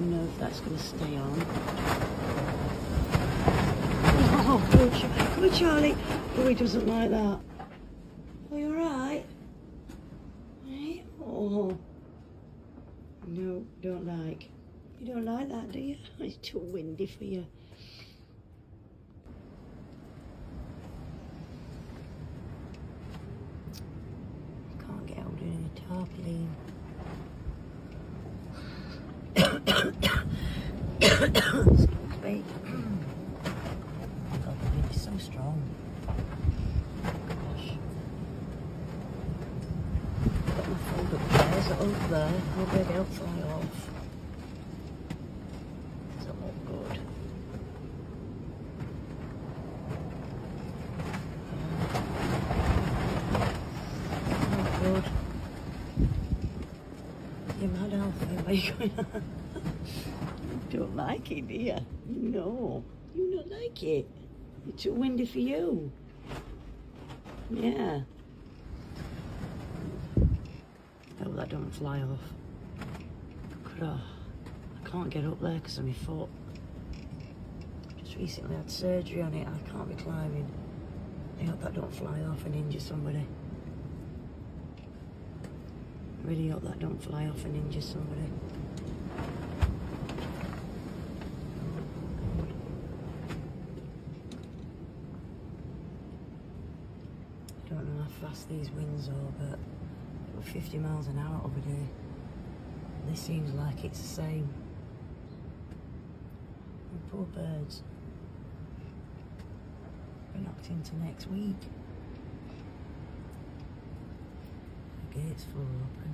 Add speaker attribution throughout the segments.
Speaker 1: even know if that's going to stay on. Oh, poor Charlie. Oh, he doesn't like that. Are you alright? Right? Oh. No, don't like. You don't like that, do you? It's too windy for you. Can't get hold of any tarpaulin. Excuse me. God, the wind is so strong. Gosh. Got my fold up chairs over there. Maybe they'll fly off. Doesn't look good. Not good. You're mad, Alfie. Where are you going on? You don't like it, do you? No, you don't like it. It's too windy for you. Yeah. Hope that don't fly off. I can't get up there because of my foot. Just recently had surgery on it. I can't be climbing. I hope that don't fly off and injure somebody. I really hope that don't fly off and injure somebody. I don't know how fast these winds are, but they were 50 miles an hour over there. This seems like it's the same. And poor birds. We're knocked into next week. The gates fall open.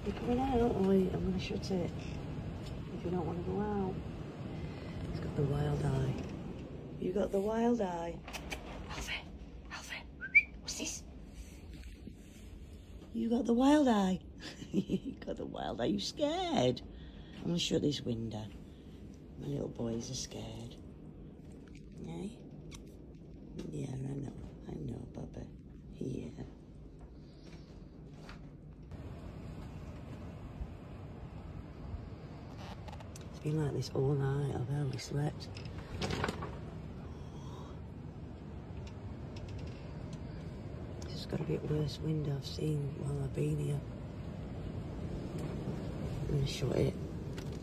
Speaker 1: You coming out? Or I'm going to shut it if you don't want to go out. He's got the wild eye. You got the wild eye. Alfie, what's this? You got the wild eye. You got the wild eye. You scared? I'm going to shut this window. My little boys are scared. Eh? Yeah, I know, Bubba. Yeah. It's been like this all night. I've hardly slept. It's got to be the worst wind I've seen while I've been here. I'm going to shut it.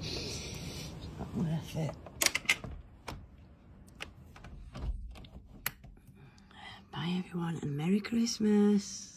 Speaker 1: It's not worth it. Bye everyone and Merry Christmas.